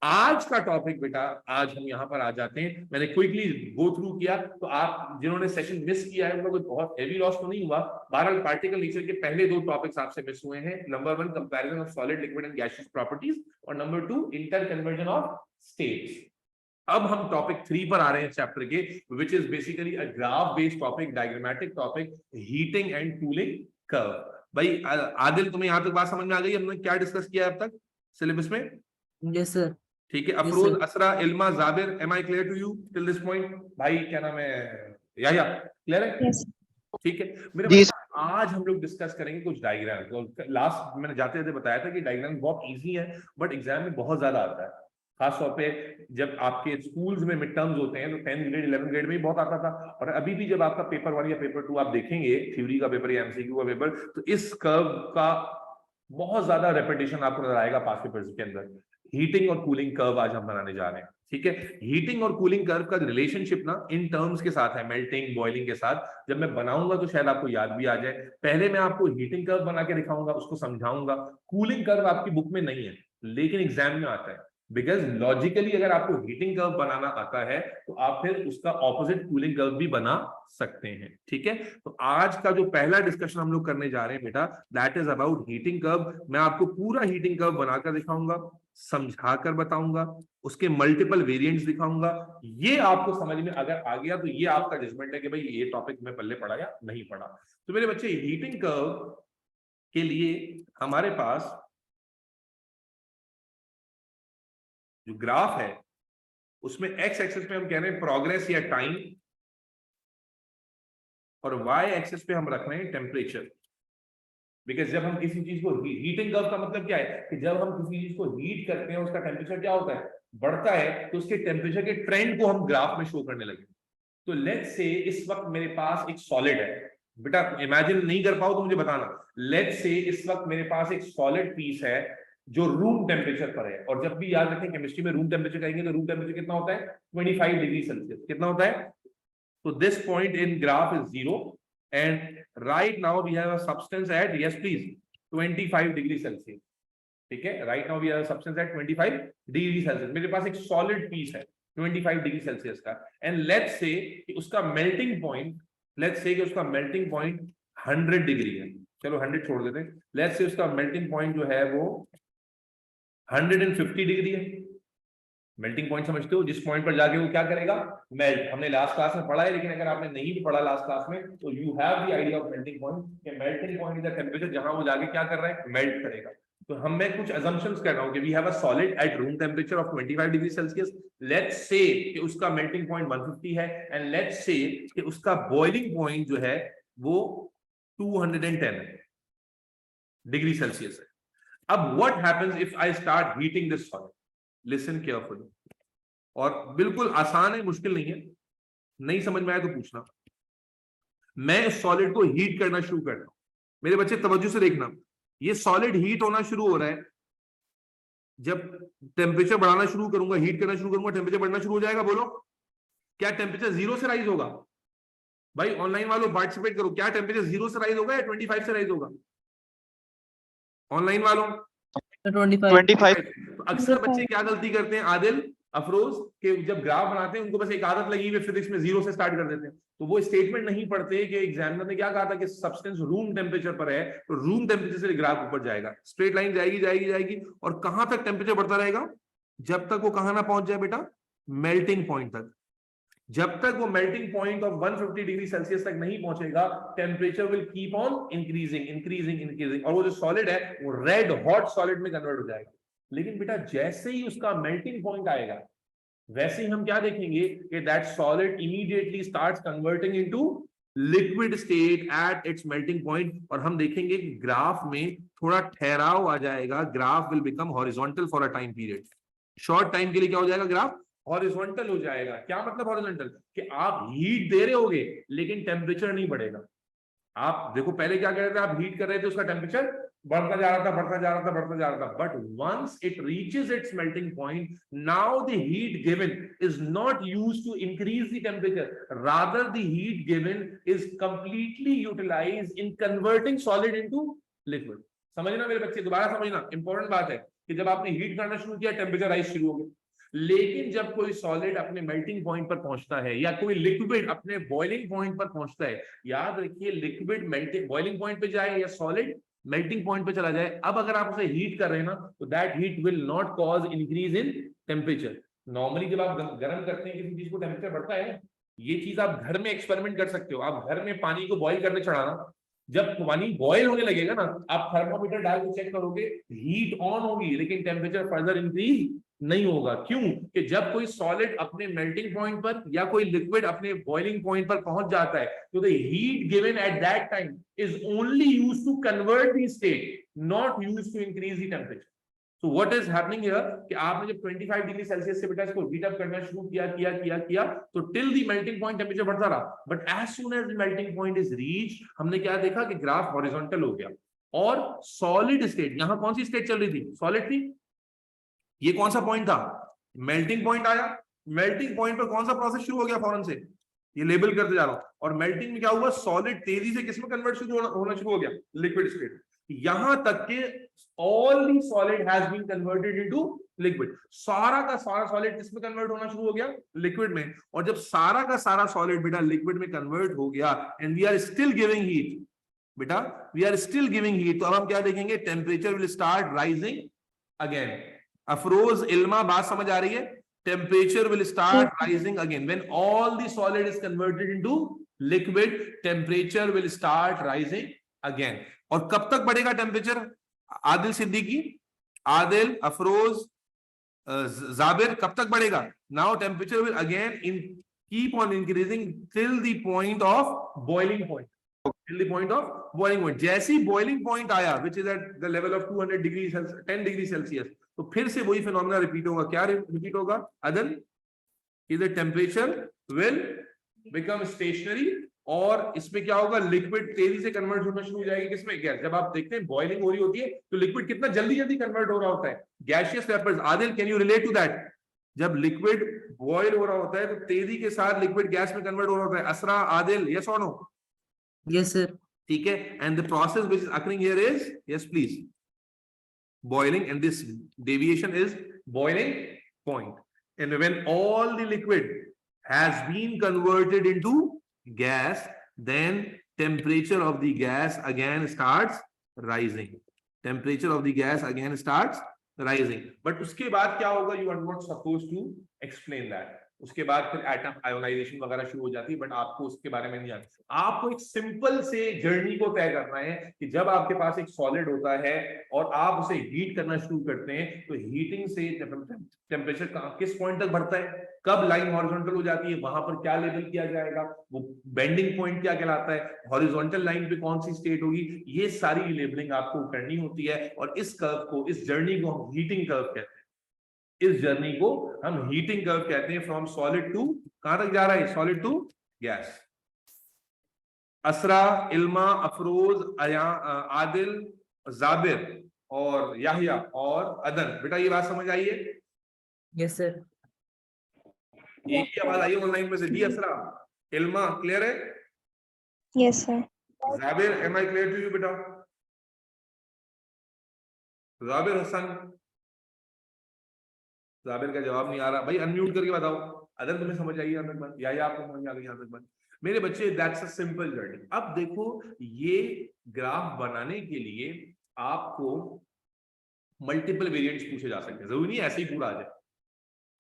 आज का टॉपिक बेटा, आज हम यहाँ पर आ जाते हैं। मैंने क्विकली गो थ्रू किया, तो आप जिन्होंने सेशन मिस किया है उन लोगों को बहुत हेवी लॉस तो नहीं हुआ। बहरहाल पार्टिकल नेचर के पहले दो टॉपिक्स आपसे मिस हुए हैं। Number 1 comparison of solid, liquid and gaseous properties, और number 2 interconversion of states. अब हम टॉपिक 3 पर आ रहे हैं चैप्टर के, which is basically a graph based topic, diagrammatic topic, heating and cooling curve. भाई आदिल, तुम्हें यहां तक बात समझ में आ गई हमने क्या डिस्कस किया है अब तक सिलेबस में? Yes sir. ठीक है। Afroz, Asra, Ilma, Jabir, am I clear to you till this point? भाई क्या नाम है, या क्लियर है? yes. ठीक है मेरे भाई, आज हम लोग डिस्कस करेंगे कुछ डायग्राम। तो लास्ट मैंने जाते जाते बताया था कि डायग्राम बहुत इजी है, बट एग्जाम में बहुत ज्यादा आता है। खासतौर पे जब आपके स्कूल्स में मिड टर्म्स होते हैं तो 10th ग्रेड 11th ग्रेड में भी बहुत आता था, और अभी भी जब आपका पेपर 1 या पेपर 2 आप देखेंगे, थ्योरी का पेपर या एमसीक्यू का पेपर, तो इस कर्व का बहुत ज्यादा रेपिटेशन आपको नजर आएगा पास पेपर्स के अंदर। हीटिंग और कूलिंग कर्व आज हम बनाने जा रहे हैं। ठीक है, हीटिंग और कूलिंग कर्व का रिलेशनशिप ना इन टर्म्स के साथ है, मेल्टिंग बॉइलिंग के साथ। जब मैं बनाऊंगा तो शायद आपको याद भी आ जाए। पहले मैं आपको हीटिंग कर्व बना के दिखाऊंगा, उसको समझाऊंगा। कूलिंग कर्व आपकी बुक में नहीं है लेकिन एग्जाम में आता है, बिकॉज लॉजिकली अगर आपको हीटिंग कर्व बनाना आता है तो आप फिर उसका ऑपोजिट कूलिंग कर्व भी बना सकते हैं। ठीक है, तो आज का जो पहला डिस्कशन हम लोग करने जा रहे हैं बेटा, that is about heating curve. मैं आपको पूरा हीटिंग कर्व बनाकर दिखाऊंगा, समझाकर बताऊंगा, उसके मल्टीपल वेरिएंट्स दिखाऊंगा। ये आपको समझ में अगर आ गया तो ये आपका जजमेंट है कि भाई ये टॉपिक में पल्ले पड़ा या नहीं पड़ा। तो मेरे बच्चे, हीटिंग कर्व के लिए हमारे पास जो ग्राफ है उसमें एक्स एक्सिस पे हम कह रहे हैं प्रोग्रेस या टाइम, और वाई एक्सिस पे हम रख रहे हैं टेम्परेचर। बिकॉज जब हम किसी चीज को, हीटिंग कर्व का मतलब क्या है कि जब हम किसी चीज को हीट करते हैं उसका टेम्परेचर क्या होता है, बढ़ता है, तो उसके टेम्परेचर के ट्रेंड को हम ग्राफ में शो करने लगे। तो लेट्स से इस वक्त मेरे पास एक सॉलिड है, बेटा इमेजिन नहीं कर पाओ तो मुझे बताना। लेट्स से इस वक्त मेरे पास एक सॉलिड पीस है जो रूम टेम्परेचर पर है, और जब भी याद रखें केमिस्ट्री में रूम टेम्परेचर कहेंगे तो रूम टेम्परेचर कितना होता है, 25 डिग्री सेल्सियस। कितना होता है? तो this point in graph is 0 and right now we have a substance at, yes please, 25 degree Celsius. ठीक है, right now we have a substance at 25 degree Celsius. मेरे पास एक सॉलिड पीस है 25 डिग्री सेल्सियस का, एंड लेट्स से कि उसका melting point, let's say कि उसका मेल्टिंग पॉइंट 100 डिग्री है। चलो 100 छोड़ देते हैं। लेट्स से उसका मेल्टिंग पॉइंट जो है वो 150 डिग्री है। मेल्टिंग पॉइंट समझते हो, जिस पॉइंट पर जाके वो क्या करेगा, मेल्ट। हमने लास्ट क्लास में पढ़ा है, लेकिन अगर आपने नहीं भी पढ़ा लास्ट क्लास में तो you have the idea of melting point. Melting point is the temperature जहां वो जाके क्या कर रहा है, मेल्ट करेगा। तो हम मैं कुछ assumptions कर रहा हूं कि we have a solid at room temperature of 25 degree Celsius. Let's say कि उसका मेल्टिंग पॉइंट 150 है, एंड लेट्स से कि उसका बॉइलिंग पॉइंट जो है वो 210 डिग्री सेल्सियस है। अब what happens if I start heating this solid? Listen carefully, और बिल्कुल आसान है, मुश्किल नहीं है। नहीं समझ में आया तो पूछना। मैं इस सॉलिड को हीट करना शुरू करता हूं। मेरे बच्चे तवज्जो से देखना, ये सॉलिड हीट होना शुरू हो रहा है। जब टेम्परेचर बढ़ाना शुरू करूंगा, हीट करना शुरू करूंगा, टेम्परेचर बढ़ना शुरू हो जाएगा। बोलो, क्या टेम्परेचर 0 से राइज होगा? भाई ऑनलाइन वालों पार्टिसिपेट करो, क्या टेम्परेचर 0 से राइज होगा या 25 से राइज होगा? ऑनलाइन वालों 25। तो अक्सर बच्चे क्या गलती करते हैं आदिल, अफरोज, के जब ग्राफ बनाते हैं उनको बस एक आदत लगी हुई फिजिक्स में 0 से स्टार्ट कर देते हैं। तो वो स्टेटमेंट नहीं पढ़ते कि एग्जामिनर ने क्या कहा था कि सब्सटेंस रूम टेम्परेचर पर है, तो रूम टेम्परेचर से ग्राफ ऊपर जाएगा, स्ट्रेट लाइन जाएगी जाएगी जाएगी, और कहां तक टेम्परेचर बढ़ता रहेगा? जब तक वो कहां ना पहुंच जाए बेटा, मेल्टिंग पॉइंट तक। जब तक वो melting point of 150 degree Celsius तक नहीं पहुंचेगा, temperature will keep on increasing increasing increasing, और वो जो सॉलिड है वो रेड हॉट सॉलिड में कन्वर्ट हो जाएगा। लेकिन बेटा जैसे ही उसका मेल्टिंग पॉइंट आएगा, वैसे ही हम क्या देखेंगे कि that solid immediately starts converting into liquid state at its melting point, और हम देखेंगे कि ग्राफ में थोड़ा ठहराव आ जाएगा। Graph will become horizontal for a time period. Short time के लिए क्या हो जाएगा, ग्राफ हॉरिजॉन्टल हो जाएगा। क्या मतलब हॉरिजॉन्टल? कि आप हीट दे रहे होगे लेकिन टेम्परेचर नहीं बढ़ेगा। आप देखो, पहले क्या कर रहे थे, आप हीट कर रहे थे, उसका टेम्परेचर बढ़ता जा रहा था, बढ़ता जा रहा था, बढ़ता जा रहा था, but once it reaches its melting point, now the heat given is not used to increase the temperature, rather the heat given is completely utilized in converting solid into liquid. समझना मेरे बच्चे, दोबारा समझना, इंपॉर्टेंट बात है कि जब आपने हीट करना शुरू किया टेम्परेचर राइज शुरू हो गया। लेकिन जब कोई सॉलिड अपने मेल्टिंग पॉइंट पर पहुंचता है या कोई लिक्विड अपने बॉइलिंग पॉइंट पर पहुंचता है, याद रखिए लिक्विड मेल्टिंग बॉइलिंग पॉइंट पे जाए या सॉलिड मेल्टिंग पॉइंट पे चला जाए, अब अगर आप उसे हीट कर रहे हैं ना तो that heat will not cause increase in temperature. Normally जब आप गर्म करते हैं किसी चीज को टेम्परेचर बढ़ता है, ये चीज आप घर में एक्सपेरिमेंट कर सकते हो। आप घर में पानी को बॉईल करने चढ़ाना, जब पानी बॉईल होने लगेगा ना, आप थर्मामीटर डाल के चेक करोगे हीट ऑन होगी लेकिन टेम्परेचर फर्दर इंक्रीज नहीं होगा। क्यों? कि जब कोई सॉलिड अपने मेल्टिंग पॉइंट पर या कोई लिक्विड अपने बॉइलिंग पॉइंट पर पहुंच जाता है तो the heat given at that time is only used to convert the state, not used to increase the temperature. So what is happening here कि आपने जब 25 डिग्री सेल्सियस से बेटा इसको हीट अप करना शुरू किया तो till the melting point temperature बढ़ता रहा, but as soon as the melting point is reach, हमने क्या देखा कि ग्राफ हॉरिजॉन्टल हो गया और सॉलिड स्टेट, यहां कौन सी स्टेट चल रही थी? सॉलिड थी। ये कौन सा पॉइंट था? मेल्टिंग पॉइंट आया, मेल्टिंग पॉइंट पर कौन सा प्रोसेस शुरू हो गया? फौरन से ये लेबल करते जा रहा हूं। और मेल्टिंग में क्या हुआ? सॉलिड तेजी से किसमें कन्वर्ट होना शुरू हो गया? Liquid state. यहां तक के all the solid has been converted into liquid, सारा का सारा सॉलिड किसमें कन्वर्ट होना शुरू हो गया? लिक्विड में। और जब सारा का सारा सॉलिड बेटा लिक्विड में कन्वर्ट हो गया and we are still giving heat, बेटा we are still giving heat, तो अब हम क्या देखेंगे? Temperature will start rising again. Afroz, Ilma, बात समझ आ रही है? Temperature will start rising again when all the solid is converted into liquid, temperature will start rising again. और कब तक बढ़ेगा टेम्परेचर? आदिल सिद्दीकी, आदिल, अफरोज, जाबिर, कब तक बढ़ेगा? Now temperature will again keep on increasing till the point of boiling point, till the point of boiling point. जैसे ही boiling point आया which is at the level of 200 degree 10 degree Celsius, तो फिर से वही phenomena repeat होगा। क्या repeat होगा Adil? The temperature will become stationary और इसमें क्या होगा? लिक्विड तेजी से कन्वर्ट होना शुरू हो जाएगी किसमें? गैस। जब आप देखते हैं बॉइलिंग हो रही होती है तो लिक्विड कितना जल्दी जल्दी कन्वर्ट हो रहा होता है, gaseous vapours. Adil, can you relate to that? जब लिक्विड बॉयल हो रहा होता है तो तेजी के साथ लिक्विड गैस में कन्वर्ट हो रहा होता है। असरा, आदिल, यस और नो? Yes sir. ठीक है। And the process which is occurring here is, yes please, boiling, and this deviation is boiling point. And when all the liquid has been converted into gas, then temperature of the gas again starts rising. Temperature of the gas again starts rising. But उसके बाद क्या होगा? You are not supposed to explain that. उसके बाद फिर atom ionisation वगैरह शुरू हो जाती है, बट आपको उसके बारे में नहीं जानना। आपको एक सिंपल से जर्नी को तय करना है कि जब आपके पास एक सॉलिड होता है और आप उसे हीट करना शुरू करते हैं तो हीटिंग से टेम्परेचर किस पॉइंट तक बढ़ता है, कब लाइन हॉरिजॉन्टल हो जाती है, वहां पर क्या लेबल किया जाएगा, वो बेंडिंग पॉइंट क्या कहलाता है, हॉरिजॉन्टल लाइन पे कौन सी स्टेट होगी, ये सारी लेबलिंग आपको करनी होती है। और इस कर्व को, इस जर्नी को हम हीटिंग कर्व कहते हैं। इस जर्नी को हम हीटिंग कर्व कहते हैं। फ्रॉम सॉलिड टू, कहां तक जा रहा है? Solid to gas. Asra, Ilma, Afroz, Adil, Jabir और याहिया और अदन, बेटा ये बात समझ आई है? Yes sir. एक ही आवाज आई है ऑनलाइन में से। डी असरा, इल्मा, क्लियर है? Yes sir. Jabir, am I clear to you बेटा? जाबिर हसन, जाबिर का जवाब नहीं आ रहा भाई, अनम्यूट करके बताओ। अदर तुम्हें समझ आई यहाँ तक बात? या आपको समझ आ गई यहाँ तक बात? मेरे बच्चे, दैट्स अ सिंपल जर्नी। अब देखो, ये ग्राफ बनाने के लिए आपको मल्टीपल वेरिएंट्स पूछे जा सकते हैं, जरूरी नहीं ऐसे ही पूरा आ जाए।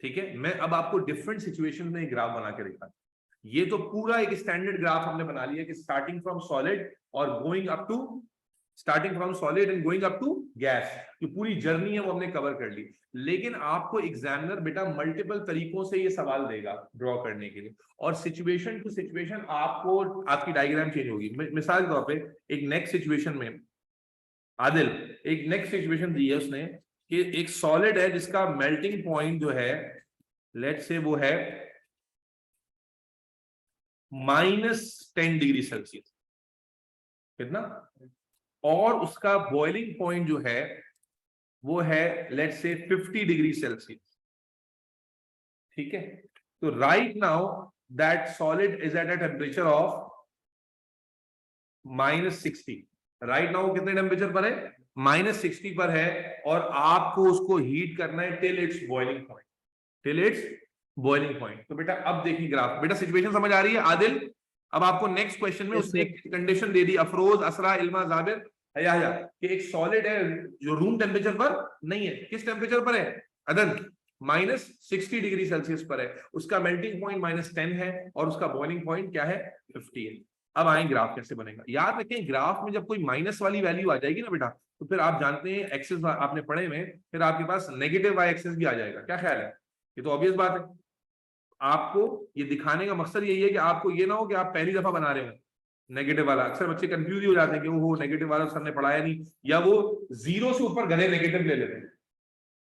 ठीक है, मैं अब आपको डिफरेंट सिचुएशन में ग्राफ बना के दिखा। ये तो पूरा एक स्टैंडर्ड ग्राफ हमने बना लिया कि स्टार्टिंग फ्रॉम सॉलिड और going up to, starting from solid and going up to gas, जो पूरी जर्नी है वो हमने कवर कर ली। लेकिन आपको एग्जामिनर बेटा मल्टीपल तरीकों से ये सवाल देगा ड्रॉ करने के लिए, और सिचुएशन टू सिचुएशन आपको आपकी डायग्राम चेंज होगी। मिसाल के तौर पे एक नेक्स्ट सिचुएशन में, आदिल, एक नेक्स्ट सिचुएशन दी है उसने कि एक सॉलिड है जिसका मेल्टिंग पॉइंट जो है, लेट्स से वो है -10 डिग्री सेल्सियस, कितना, और उसका बॉइलिंग पॉइंट जो है वो है लेट्स से 50 डिग्री सेल्सियस। ठीक है, तो right now that solid is eight a temperature of -60। Right now कितने टेम्परेचर पर है? -60 पर है और आपको उसको हीट करना है till it's boiling point, till it's boiling point. तो बेटा अब देखिए ग्राफ, बेटा सिचुएशन समझ आ रही है आदिल? अब आपको नेक्स्ट क्वेश्चन में Yes, उसने sir. एक कंडीशन दे दी, अफरोज, असरा, इल्मा, जाबिर, हया कि एक सॉलिड है जो रूम टेम्परेचर पर नहीं है। किस टेम्परेचर पर है अदन? -60 डिग्री सेल्सियस पर है, उसका मेल्टिंग पॉइंट -10 है और उसका बॉइलिंग पॉइंट क्या है? 50 है। अब आए ग्राफ कैसे बनेगा। याद रखें ग्राफ में जब कोई माइनस वाली वैल्यू आ जाएगी ना बेटा, तो फिर आप जानते हैं एक्सेस आपने पढ़े में, फिर आपके पास नेगेटिव वाई एक्सेस भी आ जाएगा। क्या ख्याल है? ये तो ऑब्वियस बात है। आपको ये दिखाने का मकसद यही है कि आपको ये ना हो कि आप पहली दफा बना रहे हो नेगेटिव वाला। अक्सर बच्चे कंफ्यूज हो जाते हैं कि वो नेगेटिव वाला सर ने पढ़ाया नहीं, या वो 0 से ऊपर गधे नेगेटिव ले लेते हैं।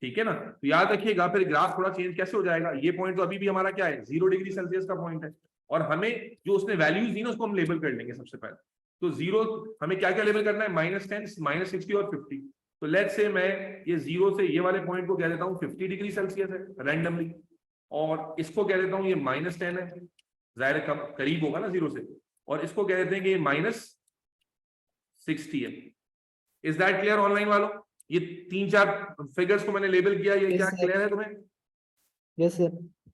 ठीक है ना? तो याद रखिएगा फिर ग्राफ थोड़ा चेंज कैसे हो जाएगा। ये पॉइंट तो अभी भी हमारा क्या है? 0 डिग्री सेल्सियस का पॉइंट है, और हमें जो उसने वैल्यूज दी ना उसको हम लेबल कर लेंगे सबसे पहले। तो 0 हमें क्या क्या लेबल करना है? -10, -60 और 50। तो लेट्स से मैं ये 0 से ये वाले पॉइंट को कह देता हूँ 50 डिग्री सेल्सियस है रैंडमली, और इसको कह देता हूँ ये -10 है, जाहिर कम करीब होगा ना 0 से, और इसको कह देते हैं कि ये -60 है। इज दैट क्लियर ऑनलाइन वालों? ये 3-4 फिगर्स को मैंने लेबल किया, ये Yes, क्या sir. क्लियर है तुम्हें? Yes, sir.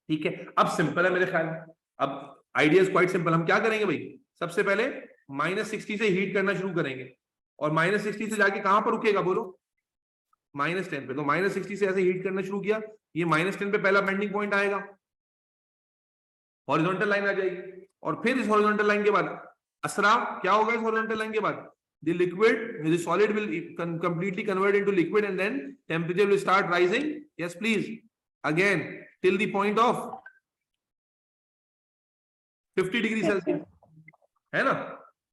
ठीक है, अब सिंपल है मेरे ख्याल में। अब आइडिया इज क्वाइट सिंपल। हम क्या करेंगे भाई? सबसे पहले -60 से हीट करना शुरू करेंगे, और -60 से जाके कहां पर रुकेगा बोलो? -10 पे। तो -60 से ऐसे हीट करना शुरू किया, ये -10 पे पहला बेंडिंग पॉइंट आएगा, हॉरिजॉन्टल लाइन आ जाएगी, और फिर इस हॉरिजॉन्टल लाइन के बाद असरा क्या होगा? इस हॉरिजॉन्टल लाइन के बाद the liquid, the solid will completely convert into liquid, and then temperature will start rising. Yes please, again till the point of 50 degree Celsius, है ना?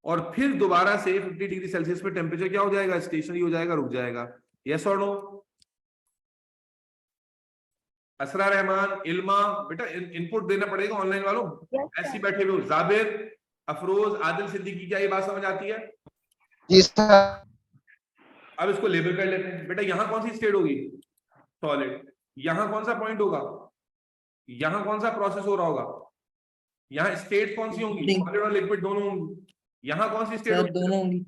और फिर दोबारा से 50 डिग्री सेल्सियस पे टेम्परेचर क्या हो जाएगा? स्टेशनरी हो जाएगा, रुक जाएगा। यस और नो? असरा, रहमान, इल्मा, बेटा इनपुट देना पड़ेगा ऑनलाइन वालों। ऐसे बैठे हुए हो। जाबिर, अफरोज, आदिल, सिद्दीकी, क्या ये बात समझ आती है? जी सर। अब इसको लेबल कर लेते हैं। बेटा यहां कौन सी स्टेट होगी? सॉलिड। यहां कौन सा पॉइंट होगा? यहां कौन सा प्रोसेस हो रहा होगा? यहां स्टेट कौन सी होंगी? सॉलिड और लिक्विड दोनों होंगी। यहां कौन सी स्टेट Sir, होगी? दोनों होंगी।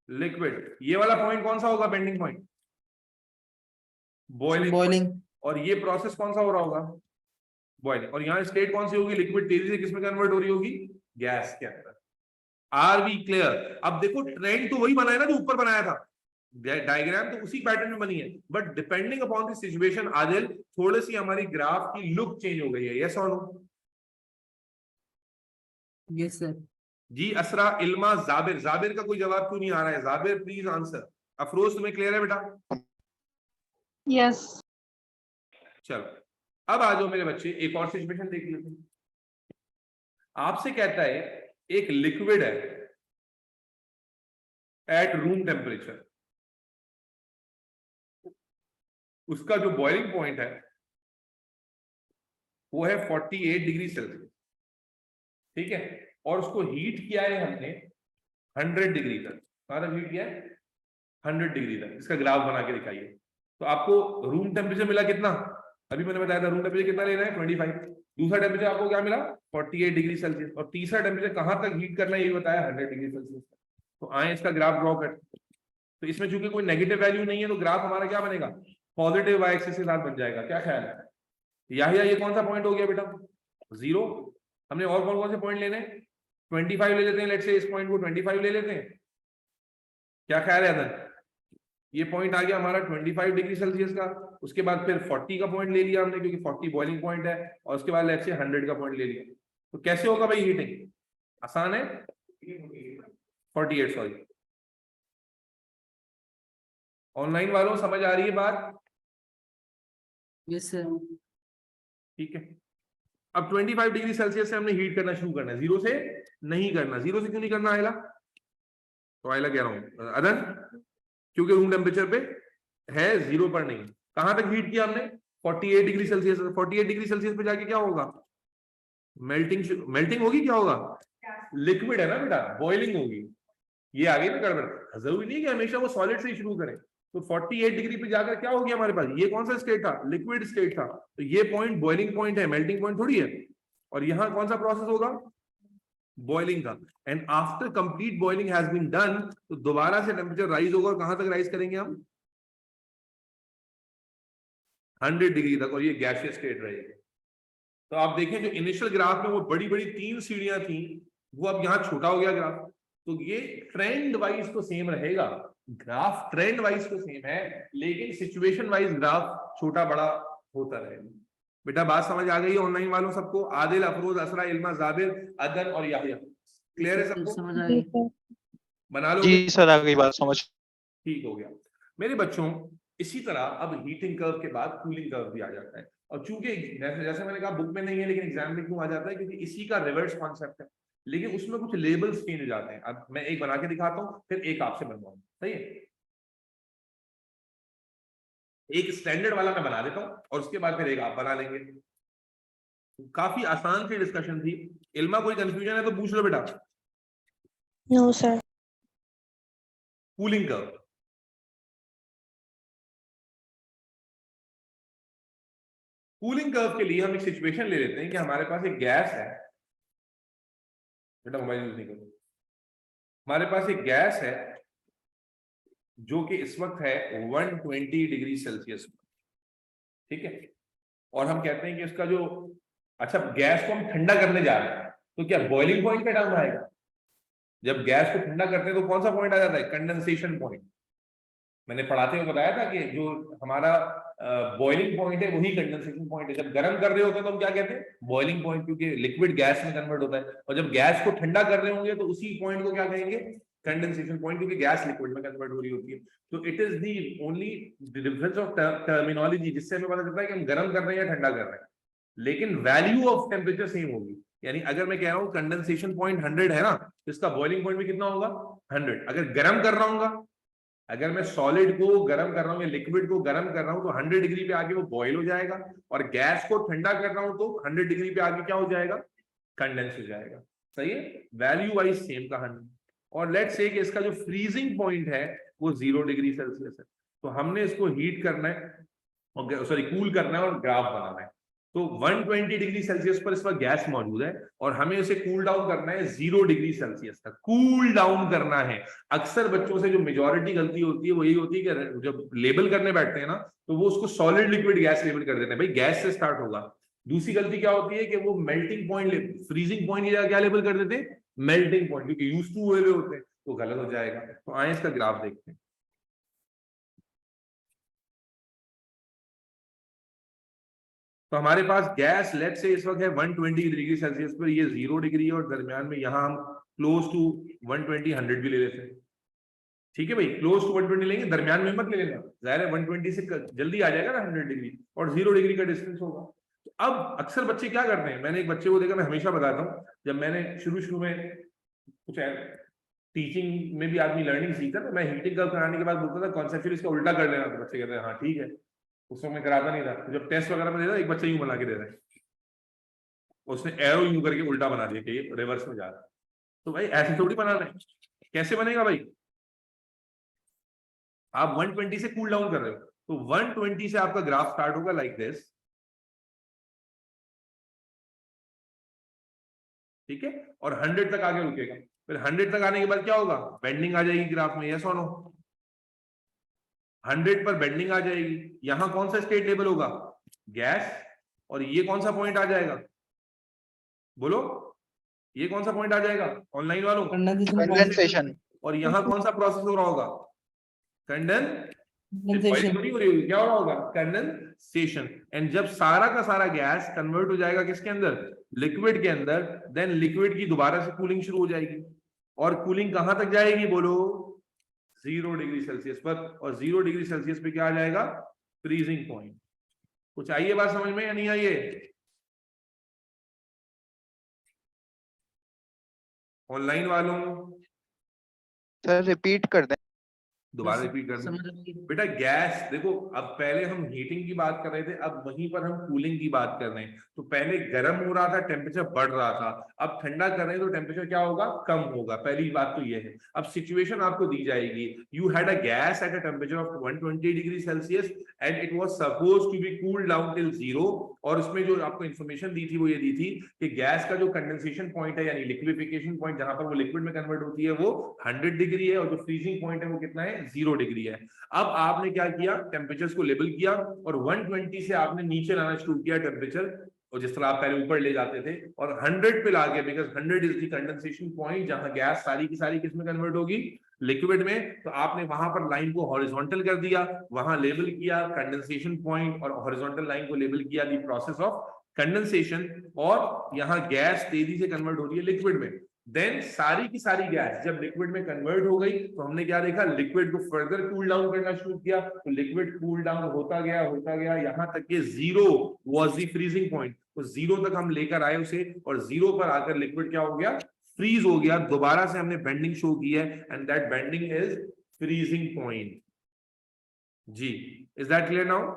लिक्विड। ये वाला पॉइंट कौन सा होगा? Bending point, boiling. Boiling. और ये प्रोसेस कौन सा हो रहा होगा? बॉइलिंग। और यहाँ स्टेट कौन सी होगी? लिक्विड तेजी से किसमें कन्वर्ट हो रही होगी? गैस के अंदर। Are we clear? अब देखो ट्रेंड तो वही बनाया ना जो ऊपर बनाया था, डायग्राम तो उसी पैटर्न में बनी है, but depending upon the situation Adil थोड़ी सी हमारी ग्राफ की लुक चेंज हो गई है। यस और नो? Yes, sir. जी असरा, इल्मा, जाबिर। जाबिर का कोई जवाब क्यों नहीं आ रहा है? Jabir please answer. अफरोज तुम्हें क्लियर है बेटा? Yes. चलो अब आ जाओ मेरे बच्चे, एक और सिचुएशन देख लेते हैं। आपसे कहता है एक लिक्विड है एट रूम टेम्परेचर, उसका जो बॉइलिंग पॉइंट है वो है 48 डिग्री सेल्सियस। ठीक है, और उसको हीट किया है हमने 100 डिग्री तक। कहां तक हीट किया है? 100 डिग्री तक। इसका ग्राफ बना के दिखाइए। तो आपको रूम टेम्परेचर मिला कितना? अभी मैंने बताया था रूम टेम्परेचर कितना लेना है? 25। दूसरा टेम्परेचर आपको क्या मिला? 48 डिग्री सेल्सियस। और तीसरा टेम्परेचर कहां तक हीट करना है ये बताया? 100 डिग्री सेल्सियस। तो आए इसका ग्राफ ड्रॉ कर। तो इसमें चूंकि कोई नेगेटिव वैल्यू नहीं है तो ग्राफ हमारा क्या बनेगा? पॉजिटिव वाई एक्सिस के साथ बन जाएगा। क्या ख्याल है? ये कौन सा पॉइंट हो गया बेटा? 0। हमने और कौन कौन से पॉइंट लेने? 25 ले लेते हैं। लेट्स से इस पॉइंट को 25 ले लेते हैं। क्या ख्याल है अदर? ये पॉइंट आ गया हमारा 25 डिग्री सेल्सियस का। उसके बाद फिर 40 का पॉइंट ले लिया हमने क्योंकि 40 बॉइलिंग पॉइंट है, और उसके बाद लेट्स से 100 का पॉइंट ले लिया। तो कैसे होगा भाई हीटिंग? आसान है। 48 सॉरी। ऑनलाइन वालों समझ आ रही है बात? Yes, sir. ठीक है, अब 25 डिग्री सेल्सियस से हमने हीट करना शुरू करना है, 0 से नहीं करना। 0 से क्यों नहीं करना आयला? तो आयला कह रहा हूं अदर, क्योंकि रूम टेम्परेचर पे है, 0 पर नहीं। कहां तक हीट किया हमने? 48 डिग्री सेल्सियस। 48 डिग्री सेल्सियस पे जाके क्या होगा? मेल्टिंग होगी। क्या होगा? लिक्विड है ना बेटा, बॉइलिंग होगी। ये आ गई ना गड़बड़। जरूरी नहीं कि हमेशा वो सॉलिड से ही शुरू करें। तो 48 डिग्री पे जाकर क्या हो गया हमारे पास? ये कौन सा स्टेट था? लिक्विड स्टेट था। तो ये पॉइंट बॉइलिंग पॉइंट है, मेल्टिंग पॉइंट थोड़ी है। और यहाँ कौन सा प्रोसेस होगा? बॉइलिंग का, and after complete boiling has been done, तो दोबारा से टेम्परेचर राइज होगा और कहां तक राइज करेंगे हम? 100 डिग्री तक, और ये गैसियस स्टेट रहेगी। तो आप देखें जो इनिशियल ग्राफ में वो बड़ी बड़ी 3 सीढ़ियां थी, वो अब यहाँ छोटा हो गया ग्राफ। तो ये ट्रेंड वाइज तो सेम रहेगा, ग्राफ ट्रेंड वाइज तो सेम है, लेकिन सिचुएशन वाइज ग्राफ छोटा बड़ा होता रहेगा। बेटा बात समझ आ गई ऑनलाइन वालों सबको? आदिल, अफरोज, असरा, इल्मा, जाबिर, अदन और याहिया, क्लियर है सबको? समझ आ जी गई। सर। बना लोगे? जी सर, आ गई बात समझ। ठीक हो गया मेरे बच्चों। इसी तरह अब हीटिंग कर्व के बाद कूलिंग कर्व भी आ जाता है, और चूंकि जैसे मैंने कहा बुक में नहीं है, लेकिन एग्जाम में क्यों आ जाता है, क्योंकि इसी का रिवर्स कॉन्सेप्ट है, लेकिन उसमें कुछ लेबल्स चेंज हो जाते हैं। अब मैं एक बना के दिखाता हूँ, फिर एक आपसे बनवाऊंगा, सही है? एक स्टैंडर्ड वाला मैं बना देता हूँ और उसके बाद फिर एक आप बना लेंगे। काफी आसान सी डिस्कशन थी। इल्मा कोई कंफ्यूजन है तो पूछ लो बेटा। No sir. Cooling curve, cooling curve के लिए हम एक सिचुएशन ले लेते हैं कि हमारे पास एक गैस है। बेटा मोबाइल यूज नहीं करो। हमारे पास एक गैस है जो कि इस वक्त है 120 डिग्री सेल्सियस, ठीक है? और हम कहते हैं कि इसका जो, अच्छा गैस को हम ठंडा करने जा रहे हैं, तो क्या बॉइलिंग पॉइंट पे डाउन आएगा? जब गैस को ठंडा करते हैं तो कौन सा पॉइंट आ जाता है? Condensation point. मैंने पढ़ाते हुए बताया था कि जो हमारा बॉइलिंग पॉइंट है वही कंडेंसेशन पॉइंट है। जब गर्म कर रहे होते हैं तो हम क्या कहते हैं? बॉइलिंग पॉइंट, क्योंकि लिक्विड गैस में कन्वर्ट होता है। और जब गैस को ठंडा कर रहे होंगे तो उसी पॉइंट को क्या कहेंगे? कंडेंसेशन पॉइंट, क्योंकि गैस लिक्विड में कन्वर्ट हो रही होती है। तो it is the only difference of terminology, जिससे हमें पता चलता है कि हम गर्म कर रहे हैं या ठंडा कर रहे हैं, लेकिन वैल्यू ऑफ टेम्परेचर सेम होगी। यानी अगर मैं कह रहा हूँ कंडेंसेशन पॉइंट 100 है ना, तो इसका बॉइलिंग पॉइंट भी कितना होगा? 100। अगर गर्म कर रहा हूँ, अगर मैं सॉलिड को गर्म कर रहा हूँ या लिक्विड को गर्म कर रहा हूँ, तो 100 डिग्री पे आके वो बॉयल हो जाएगा, और गैस को ठंडा कर रहा हूँ तो 100 डिग्री पे आके क्या हो जाएगा? कंडेंस हो जाएगा। सही है? वैल्यू वाइज सेम कहानी। और लेट्स से कि इसका जो फ्रीजिंग पॉइंट है वो 0 डिग्री सेल्सियस है, तो हमने इसको हीट करना है, और सॉरी कूल करना है और ग्राफ बनाना है। तो 120 डिग्री सेल्सियस पर इस वक्त गैस मौजूद है, और हमें उसे कूल डाउन करना है 0 डिग्री सेल्सियस तक कूल डाउन करना है। अक्सर बच्चों से जो मेजॉरिटी गलती होती है वो यही होती है कि जब लेबल करने बैठते हैं ना, तो वो उसको सॉलिड लिक्विड गैस लेबल कर देते हैं। भाई गैस से स्टार्ट होगा। दूसरी गलती क्या होती है कि वो मेल्टिंग पॉइंट, फ्रीजिंग पॉइंट क्या लेबल कर देते हैं? मेल्टिंग पॉइंट, क्योंकि यूज टू हुए होते हैं, तो गलत हो जाएगा। तो आए इसका ग्राफ देखते हैं। तो हमारे पास गैस लेट से इस वक्त है 120 डिग्री सेल्सियस पर, ये 0 डिग्री है, और दरमियान में यहां हम क्लोज टू 120 100 भी ले लेते हैं। ठीक है भाई, क्लोज टू 120 लेंगे, दरमियान में मत ले लेना, जाहिर है 120 से जल्दी आ जाएगा ना 100 डिग्री, और 0 डिग्री का डिस्टेंस होगा। तो अब अक्सर बच्चे क्या करते हैं, मैंने एक बच्चे को देखा, मैं हमेशा बताता हूँ, जब मैंने शुरू में कुछ टीचिंग में भी आदमी लर्निंग सीखता था, मैं हीटिंग कर्व कराने के बाद बोलता था कॉन्सेप्चुअली इसका उल्टा कर लेना, तो बच्चे कहते हैं हाँ ठीक है। उसमें मैं कराता नहीं था। जब टेस्ट वगैरह में देता, एक बच्चा यूं बना के दे रहा है, उसने एरो यूं करके उल्टा बना दिया कि ये रिवर्स में जा रहा है। तो भाई ऐसे थोड़ी बनाना है, कैसे बनेगा भाई? आप 120 से कूल डाउन कर रहे हो, तो 120 से आपका ग्राफ स्टार्ट होगा लाइक दिस, ठीक है, और 100 तक आगे रुकेगा। फिर 100 तक आने के बाद क्या होगा? बेंडिंग आ जाएगी ग्राफ में, यस और नो? 100 पर बेंडिंग आ जाएगी। यहां कौन सा स्टेट लेवल होगा? गैस। और ये कौन सा पॉइंट आ जाएगा? बोलो, ये कौन सा पॉइंट आ जाएगा ऑनलाइन वालों? कंडेंसेशन। और यहां कौन सा प्रोसेस हो रहा होगा? कंडेंसेशन। क्या हो रहा होगा? कंडेंसेशन। एंड जब सारा का सारा गैस कन्वर्ट हो जाएगा किसके अंदर? लिक्विड के अंदर, देन लिक्विड की दोबारा से कूलिंग शुरू हो जाएगी, और कूलिंग कहां तक जाएगी? बोलो, 0 डिग्री सेल्सियस पर, और 0 डिग्री सेल्सियस पे क्या आ जाएगा? Freezing point. कुछ आई है बात समझ में या नहीं आई है? ऑनलाइन वालों सर रिपीट कर दें। दोबारा Yes, sir. रिपीट कर दूं। समझ गई। बेटा गैस देखो, अब पहले हम हीटिंग की बात कर रहे थे, अब वहीं पर हम कूलिंग की बात कर रहे हैं। तो पहले गर्म हो रहा था, टेम्परेचर बढ़ रहा था, अब ठंडा कर रहे हैं तो टेम्परेचर क्या होगा, कम होगा। पहली बात तो ये है। अब सिचुएशन आपको दी जाएगी, you had a gas at a temperature of 120 degree Celsius and it was suppose to be cooled down till 0। और उसमें जो आपको इन्फॉर्मेशन दी थी वो ये दी थी कि गैस का जो कंडेंसेशन पॉइंट है यानी लिक्विफिकेशन पॉइंट जहां पर वो लिक्विड में कन्वर्ट होती है वो 100 डिग्री है, और जो फ्रीजिंग पॉइंट है वो कितना है, 0 डिग्री है। अब आपने क्या किया, टेम्परेचर्स को लेबल किया और 120 से आपने नीचे लाना शुरू किया टेम्परेचर, और जिस तरह आप पहले ऊपर ले जाते थे, और 100 पे लाके, because 100 is the condensation point जहां गैस सारी की सारी किस में कन्वर्ट होगी, लिक्विड में। तो आपने वहां पर लाइन को हॉरिजॉन्टल कर दिया, वहां लेबल किया कंडेंसेशन पॉइंट, और हॉरिजॉन्टल लाइन को लेबल किया द प्रोसेस ऑफ कंडेंसेशन, और यहाँ गैस तेजी से कन्वर्ट हो रही है लिक्विड में। देन सारी की सारी गैस जब लिक्विड में कन्वर्ट हो गई तो हमने क्या देखा, लिक्विड को फर्दर कूल डाउन करना शुरू किया, तो लिक्विड कूल डाउन होता गया यहाँ तक कि 0 वाज द फ्रीजिंग पॉइंट। तो 0 तक हम लेकर आए उसे, और 0 पर आकर लिक्विड क्या हो गया, फ्रीज हो गया। दोबारा से हमने बेंडिंग शो की है, and that bending is freezing point. जी, इज दैट क्लियर नाउ?